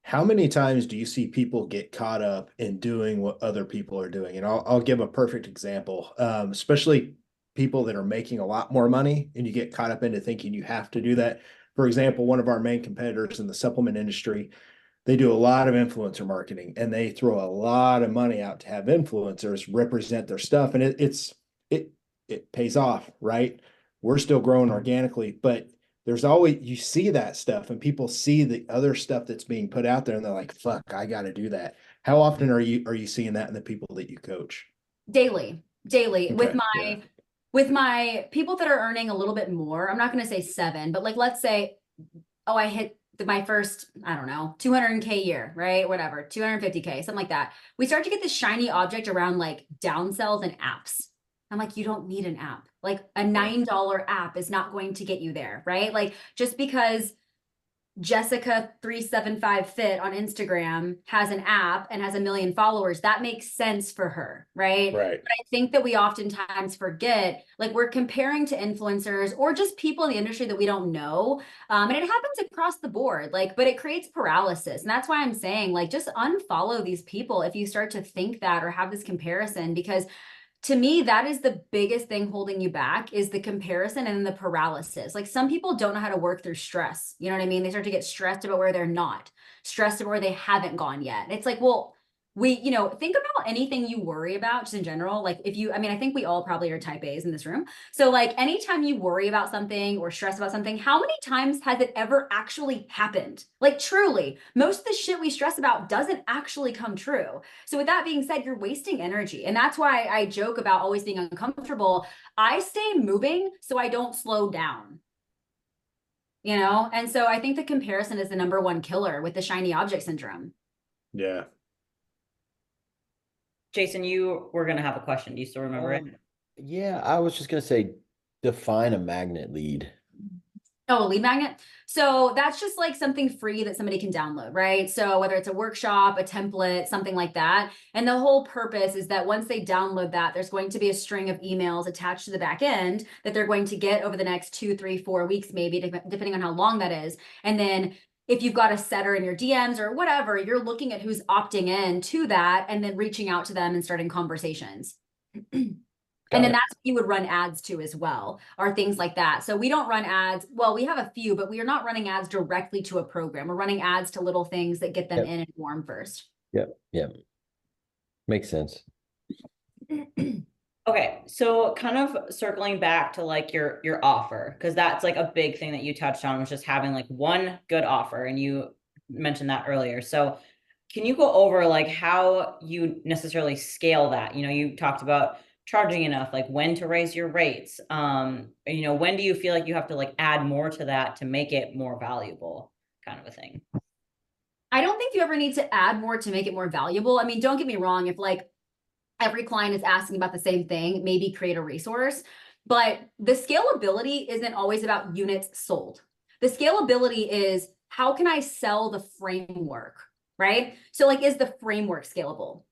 How many times do you see people get caught up in doing what other people are doing? And I'll give a perfect example, especially people that are making a lot more money and you get caught up into thinking you have to do that. For example, one of our main competitors in the supplement industry, they do a lot of influencer marketing and they throw a lot of money out to have influencers represent their stuff. And it pays off, right? We're still growing organically, but there's always, you see that stuff and people see the other stuff that's being put out there and they're like, fuck, I got to do that. How often are you seeing that in the people that you coach? Daily Okay, with my people that are earning a little bit more. I'm not going to say 7, but like, let's say, oh, I hit my first, I don't know, 200K year, right? Whatever, 250K, something like that. We start to get this shiny object around like downsells and apps. I'm like, you don't need an app. Like a $9 app is not going to get you there, right? Like just because Jessica375 Fit on Instagram has an app and has 1 million followers, that makes sense for her, right? Right. But I think that we oftentimes forget, like we're comparing to influencers or just people in the industry that we don't know. And it happens across the board, like, but it creates paralysis. And that's why I'm saying, like, just unfollow these people if you start to think that or have this comparison, because to me, that is the biggest thing holding you back, is the comparison and the paralysis. Like some people don't know how to work through stress. You know what I mean? They start to get stressed about where they're not, stressed about where they haven't gone yet. It's like, well, you know, think about anything you worry about just in general. Like if you, I mean, I think we all probably are type A's in this room. So like anytime you worry about something or stress about something, how many times has it ever actually happened? Like truly, most of the shit we stress about doesn't actually come true. So with that being said, you're wasting energy. And that's why I joke about always being uncomfortable. I stay moving so I don't slow down. You know? And so I think the comparison is the #1 killer with the shiny object syndrome. Yeah. Jason, you were going to have a question. Do you still remember it? Yeah, I was just gonna say, define a magnet lead. Oh, a lead magnet. So that's just like something free that somebody can download, right? So whether it's a workshop, a template, something like that. And the whole purpose is that once they download that, there's going to be a string of emails attached to the back end that they're going to get over the next 2, 3, 4 weeks, maybe, depending on how long that is. And then if you've got a setter in your DMs or whatever, you're looking at who's opting in to that and then reaching out to them and starting conversations. And then that's what you would run ads to as well, or things like that. So we don't run ads. Well, we have a few, but we are not running ads directly to a program. We're running ads to little things that get them in and warm first. Yep. Makes sense. Okay, so kind of circling back to like your offer, because that's like a big thing that you touched on, was just having like one good offer, and you mentioned that earlier. So can you go over like how you necessarily scale that? You know, you talked about charging enough, like when to raise your rates. You know, when do you feel like you have to like add more to that to make it more valuable, kind of a thing? I don't think you ever need to add more to make it more valuable. I mean, don't get me wrong. If like every client is asking about the same thing, maybe create a resource. But the scalability isn't always about units sold. The scalability is, how can I sell the framework, right? So like, is the framework scalable?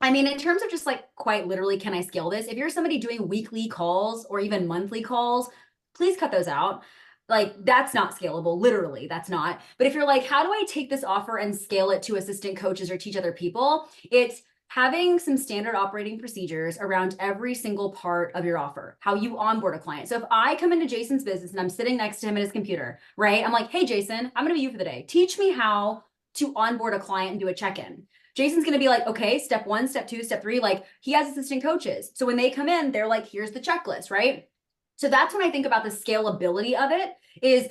I mean, in terms of just like quite literally, can I scale this? If you're somebody doing weekly calls or even monthly calls, please cut those out. Like that's not scalable, literally, that's not. But if you're like, how do I take this offer and scale it to assistant coaches or teach other people? It's having some standard operating procedures around every single part of your offer, how you onboard a client. So if I come into Jason's business and I'm sitting next to him at his computer, right? I'm like, hey, Jason, I'm going to be you for the day. Teach me how to onboard a client and do a check-in. Jason's going to be like, okay, step 1, step 2, step 3, like he has assistant coaches. So when they come in, they're like, here's the checklist, right? So that's when I think about the scalability of it is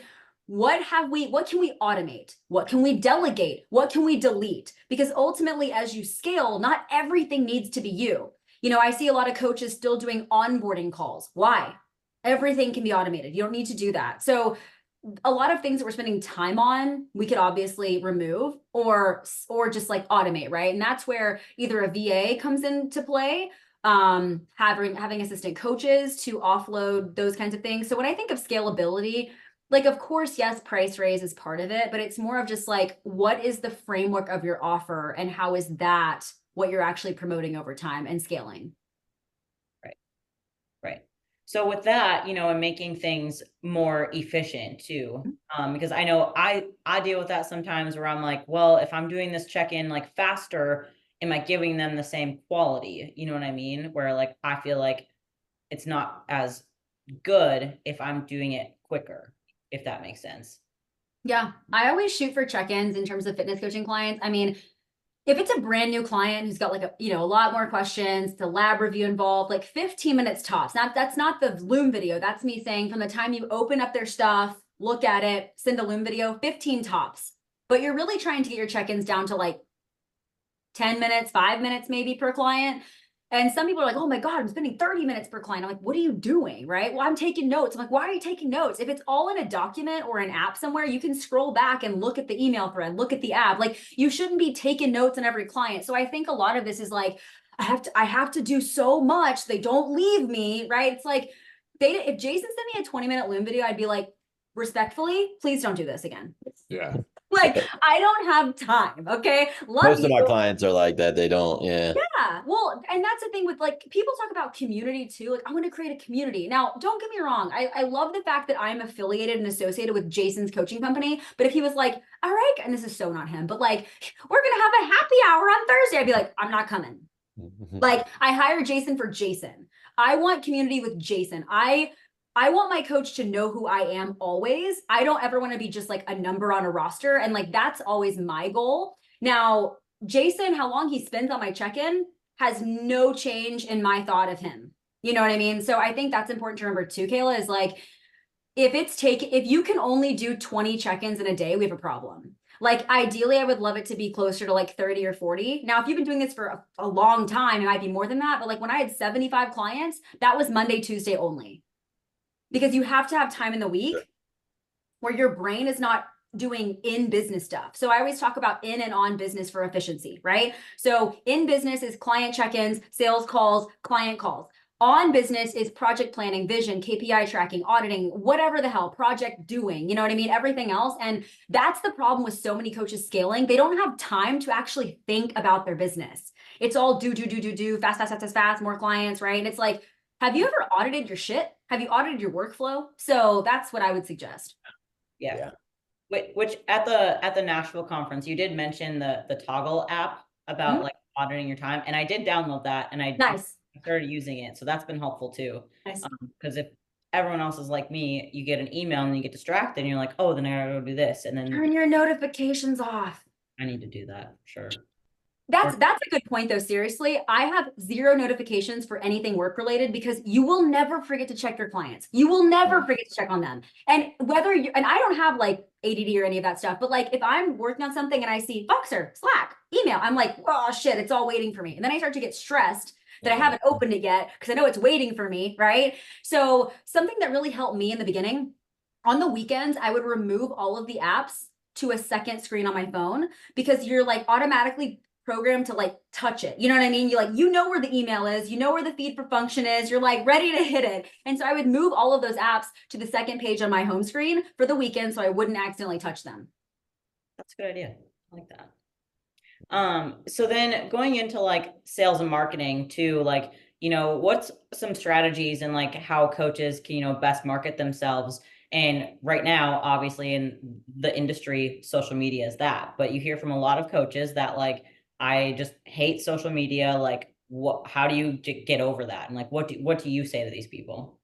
what can we automate? What can we delegate? What can we delete? Because ultimately, as you scale, not everything needs to be you. You know, I see a lot of coaches still doing onboarding calls. Why? Everything can be automated. You don't need to do that. So a lot of things that we're spending time on, we could obviously remove or just like automate, right? And that's where either a VA comes into play, having assistant coaches to offload those kinds of things. So when I think of scalability, like, of course, yes, price raise is part of it, but it's more of just like, what is the framework of your offer and how is that what you're actually promoting over time and scaling? Right. So with that, you know, and making things more efficient too, because I know I deal with that sometimes where I'm like, well, if I'm doing this check-in like faster, am I giving them the same quality? You know what I mean? Where like, I feel like it's not as good if I'm doing it quicker, if that makes sense. Yeah, I always shoot for check-ins in terms of fitness coaching clients. I mean, if it's a brand new client who's got like a lot more questions, the lab review involved, like 15 minutes tops. That's not the Loom video. That's me saying from the time you open up their stuff, look at it, send a Loom video, 15 tops. But you're really trying to get your check-ins down to like 10 minutes, 5 minutes maybe per client. And some people are like, oh my God, I'm spending 30 minutes per client. I'm like, what are you doing? Right? Well, I'm taking notes. I'm like, why are you taking notes? If it's all in a document or an app somewhere, you can scroll back and look at the email thread, look at the app. Like you shouldn't be taking notes on every client. So I think a lot of this is like, I have to do so much. They don't leave me, right? It's like if Jason sent me a 20-minute Loom video, I'd be like, respectfully, please don't do this again. Yeah. Like, I don't have time. Okay. Love Most of you. my clients are like that. They don't. Yeah. Yeah. Well, and that's the thing with like people talk about community too. Like, I want to create a community. Now, don't get me wrong. I love the fact that I'm affiliated and associated with Jason's coaching company. But if he was like, all right, and this is so not him, but like, we're going to have a happy hour on Thursday, I'd be like, I'm not coming. Like, I hired Jason for Jason. I want community with Jason. I want my coach to know who I am always. I don't ever want to be just like a number on a roster. And like, that's always my goal. Now, Jason, how long he spends on my check-in has no change in my thought of him. You know what I mean? So I think that's important to remember too, Kayla, is like, if you can only do 20 check-ins in a day, we have a problem. Like ideally, I would love it to be closer to like 30 or 40. Now, if you've been doing this for a long time, it might be more than that. But like when I had 75 clients, that was Monday, Tuesday only. Because you have to have time in the week where your brain is not doing in business stuff. So I always talk about in and on business for efficiency, right? So in business is client check-ins, sales calls, client calls. On business is project planning, vision, KPI tracking, auditing, whatever the hell, project doing, you know what I mean? Everything else. And that's the problem with so many coaches scaling. They don't have time to actually think about their business. It's all do, fast, more clients, right? And it's like, have you ever audited your shit? Have you audited your workflow? So that's what I would suggest. Yeah. Which at the Nashville conference, you did mention the Toggle app about like auditing your time. And I did download that and I started using it. So that's been helpful too. Nice. Because if everyone else is like me, you get an email and you get distracted and you're like, oh, then I gotta go do this. And then Turn your notifications off. I need to do that. Sure. That's a good point though. Seriously, I have 0 notifications for anything work related because you will never forget to check your clients. You will never forget to check on them. And and I don't have like ADD or any of that stuff, but like if I'm working on something and I see Voxer, Slack, email, I'm like, oh shit, it's all waiting for me. And then I start to get stressed that I haven't opened it yet because I know it's waiting for me, right? So something that really helped me in the beginning, on the weekends, I would remove all of the apps to a second screen on my phone because you're like automatically programmed to like touch it. You know what I mean? You know where the email is, you know where the feed for function is, you're like ready to hit it. And so I would move all of those apps to the second page on my home screen for the weekend so I wouldn't accidentally touch them. That's a good idea. I like that. So then going into like sales and marketing too, like you know, what's some strategies and like how coaches can, you know, best market themselves? And right now, obviously in the industry, social media is that, but you hear from a lot of coaches that like, I just hate social media. Like how do you get over that? And like, what do you say to these people?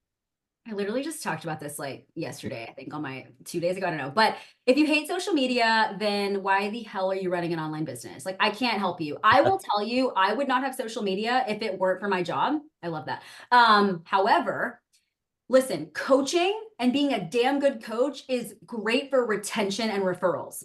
I literally just talked about this like yesterday, I think on my 2 days ago, I don't know. But if you hate social media, then why the hell are you running an online business? Like, I can't help you. I will tell you, I would not have social media if it weren't for my job. I love that. However, listen, coaching and being a damn good coach is great for retention and referrals.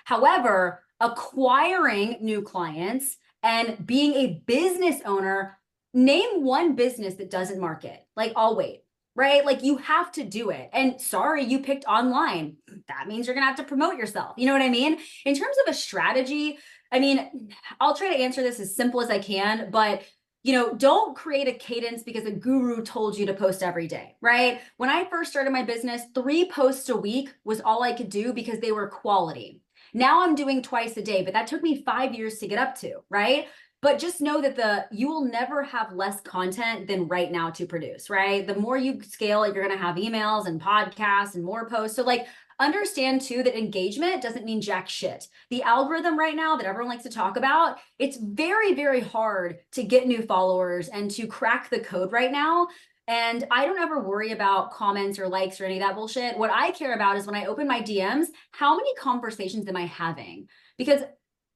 However, acquiring new clients and being a business owner, name one business that doesn't market. Like, I'll wait, right? Like, you have to do it. And sorry, you picked online. That means you're going to have to promote yourself. You know what I mean? In terms of a strategy, I mean, I'll try to answer this as simple as I can, but you know, don't create a cadence because a guru told you to post every day, right? When I first started my business, 3 posts a week was all I could do because they were quality. Now I'm doing twice a day, but that took me 5 years to get up to, right? But just know that you will never have less content than right now to produce, right? The more you scale it, you're going to have emails and podcasts and more posts. So like, understand too that engagement doesn't mean jack shit. The algorithm right now that everyone likes to talk about, it's very, very hard to get new followers and to crack the code right now. And I don't ever worry about comments or likes or any of that bullshit. What I care about is when I open my DMs, how many conversations am I having? Because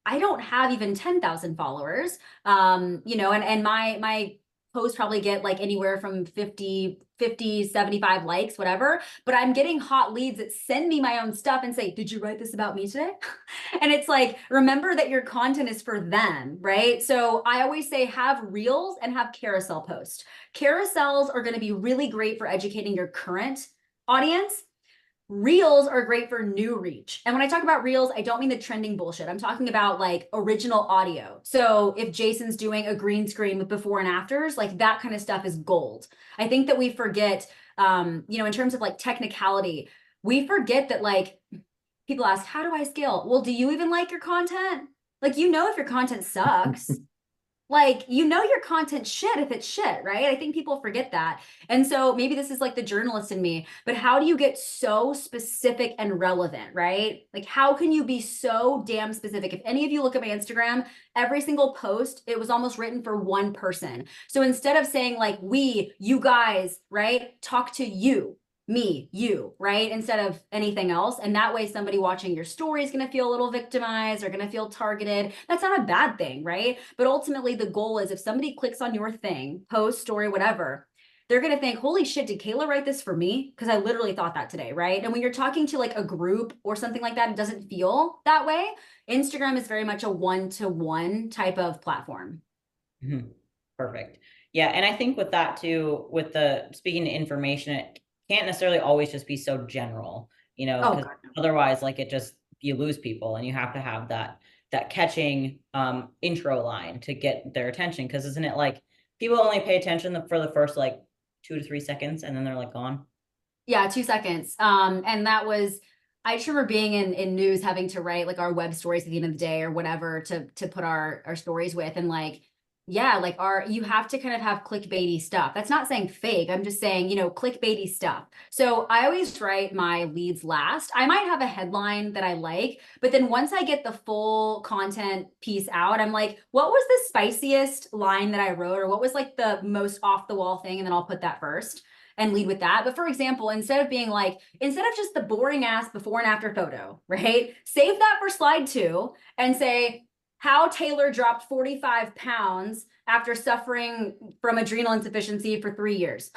I don't have even 10,000 followers, you know, and my posts probably get like anywhere from 50, 75 likes, whatever, but I'm getting hot leads that send me my own stuff and say, did you write this about me today? And it's like, remember that your content is for them, right? So I always say have reels and have carousel posts. Carousels are going to be really great for educating your current audience. Reels are great for new reach. And when I talk about reels, I don't mean the trending bullshit. I'm talking about like original audio. So if Jason's doing a green screen with before and afters, like that kind of stuff is gold. I think that we forget, you know, in terms of like technicality, we forget that like people ask, how do I scale? Well, do you even like your content? Like, you know, if your content sucks, like, you know, your content shit if it's shit, right? I think people forget that. And so maybe this is like the journalist in me, but how do you get so specific and relevant, right? Like, how can you be so damn specific? If any of you look at my Instagram, every single post, it was almost written for one person. So instead of saying like, we, you guys, right? Talk to you. Me, you, right? Instead of anything else. And that way somebody watching your story is going to feel a little victimized or going to feel targeted. That's not a bad thing, right? But ultimately the goal is if somebody clicks on your thing, post, story, whatever, they're going to think, holy shit, did Kayla write this for me? Because I literally thought that today, right? And when you're talking to like a group or something like that, it doesn't feel that way. Instagram is very much a one-to-one type of platform. Perfect. Yeah. And I think with that too, with the speaking to information, it can't necessarily always just be so general, you know, because otherwise like it just, you lose people and you have to have that catching intro line to get their attention. Cause isn't it like people only pay attention for the first like 2 to 3 seconds and then they're like gone? Yeah, 2 seconds. And that was, I just remember being in news, having to write like our web stories at the end of the day or whatever to put our stories with. And like, yeah, like you have to kind of have clickbaity stuff. That's not saying fake. I'm just saying, you know, clickbaity stuff. So I always write my leads last. I might have a headline that I like, but then once I get the full content piece out, I'm like, what was the spiciest line that I wrote? Or what was like the most off the wall thing? And then I'll put that first and lead with that. But for example, instead of just the boring ass before and after photo, right? Save that for slide 2 and say, how Taeler dropped 45 pounds after suffering from adrenal insufficiency for 3 years,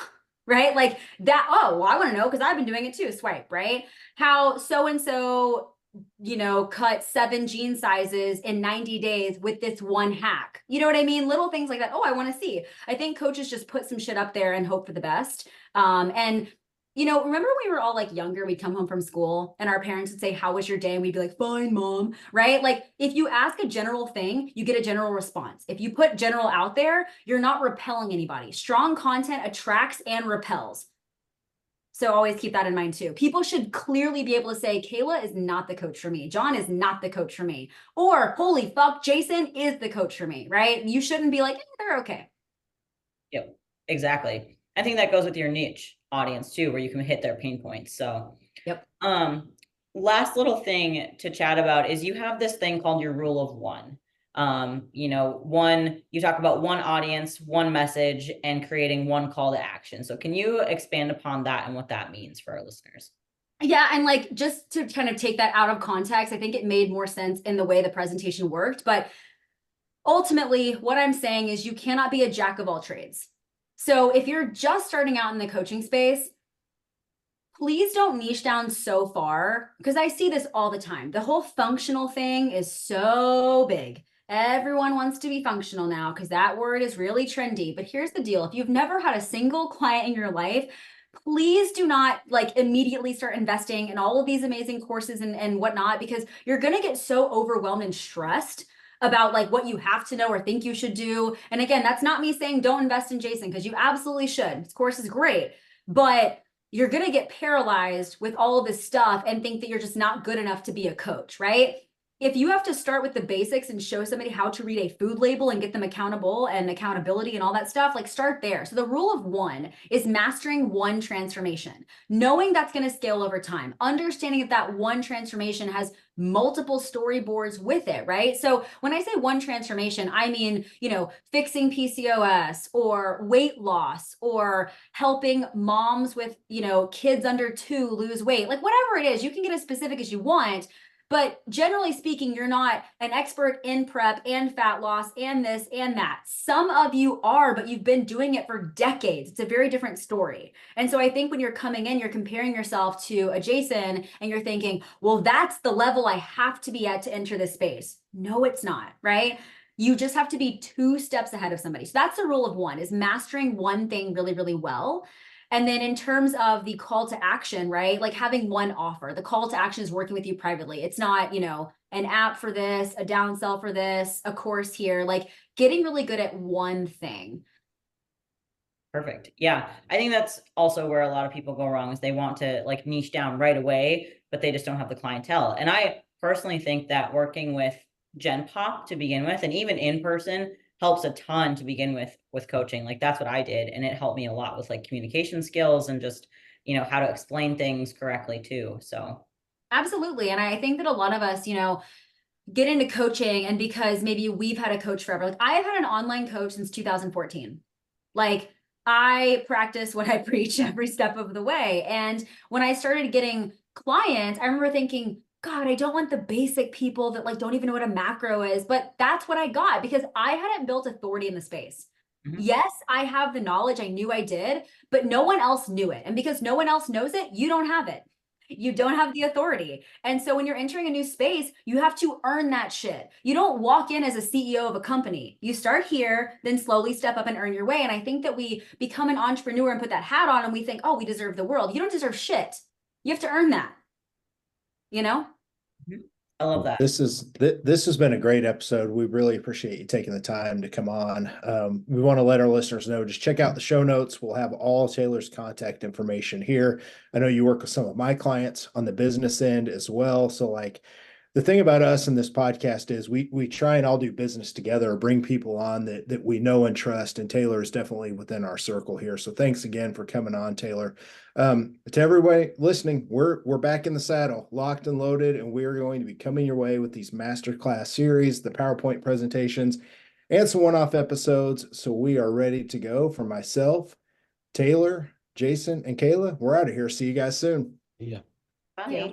right? Like that. Oh, well, I want to know because I've been doing it too. Swipe, right? How so-and-so, you know, cut 7 jean sizes in 90 days with this one hack. You know what I mean? Little things like that. Oh, I want to see. I think coaches just put some shit up there and hope for the best. And you know, remember when we were all like younger, we'd come home from school and our parents would say, how was your day? And we'd be like, fine, mom, right? Like if you ask a general thing, you get a general response. If you put general out there, you're not repelling anybody. Strong content attracts and repels. So always keep that in mind too. People should clearly be able to say, Kayla is not the coach for me. John is not the coach for me. Or holy fuck, Jason is the coach for me, right? You shouldn't be like, they're okay. Yep, exactly. I think that goes with your niche audience too, where you can hit their pain points. So, Yep. Last little thing to chat about is you have this thing called your rule of one. You talk about one audience, one message, and creating one call to action. So can you expand upon that and what that means for our listeners? Yeah, and like just to kind of take that out of context, I think it made more sense in the way the presentation worked. But ultimately, what I'm saying is you cannot be a jack of all trades. So if you're just starting out in the coaching space, please don't niche down so far, because I see this all the time. The whole functional thing is so big. Everyone wants to be functional now because that word is really trendy. But here's the deal. If you've never had a single client in your life, please do not like immediately start investing in all of these amazing courses and whatnot, because you're going to get so overwhelmed and stressed about like what you have to know or think you should do. And again, that's not me saying don't invest in Jason, because you absolutely should. This course is great, but you're going to get paralyzed with all of this stuff and think that you're just not good enough to be a coach, right? If you have to start with the basics and show somebody how to read a food label and get them accountable and accountability and all that stuff, like start there. So the rule of one is mastering one transformation, knowing that's going to scale over time, understanding that that one transformation has multiple storyboards with it, right? So when I say one transformation, I mean, fixing PCOS or weight loss or helping moms with, kids under 2 lose weight, like whatever it is, you can get as specific as you want. But generally speaking, you're not an expert in prep and fat loss and this and that. Some of you are, but you've been doing it for decades. It's a very different story. And so I think when you're coming in, you're comparing yourself to a Jason and you're thinking, well, that's the level I have to be at to enter this space. No, it's not, right? You just have to be 2 steps ahead of somebody. So that's the rule of one, is mastering one thing really, really well. And then in terms of the call to action, right? Like having one offer, the call to action is working with you privately. It's not, an app for this, a downsell for this, a course here, like getting really good at one thing. Perfect. Yeah. I think that's also where a lot of people go wrong, is they want to like niche down right away, but they just don't have the clientele. And I personally think that working with Gen Pop to begin with, and even in person, helps a ton to begin with coaching. Like that's what I did. And it helped me a lot with like communication skills and just, how to explain things correctly too. So Absolutely. And I think that a lot of us, get into coaching, and because maybe we've had a coach forever. Like I've had an online coach since 2014. Like I practice what I preach every step of the way. And when I started getting clients, I remember thinking, God, I don't want the basic people that like don't even know what a macro is. But that's what I got, because I hadn't built authority in the space. Mhm. Yes, I have the knowledge. I knew I did, but no one else knew it. And because no one else knows it, you don't have it. You don't have the authority. And so when you're entering a new space, you have to earn that shit. You don't walk in as a CEO of a company. You start here, then slowly step up and earn your way. And I think that we become an entrepreneur and put that hat on and we think, oh, we deserve the world. You don't deserve shit. You have to earn that. I love that. This has been a great episode. We really appreciate you taking the time to come on. We want to let our listeners know, just check out the show notes. We'll have all Taylor's contact information here. I know you work with some of my clients on the business end as well. So like the thing about us in this podcast is we try and all do business together, or bring people on that we know and trust. And Taylor is definitely within our circle here. So thanks again for coming on, Taylor. To everybody listening, we're back in the saddle, locked and loaded, and we're going to be coming your way with these master class series, the PowerPoint presentations, and some one-off episodes. So we are ready to go. For myself, Taylor, Jason, and Kayla, we're out of here. See you guys soon. Yeah. Bye. Yeah.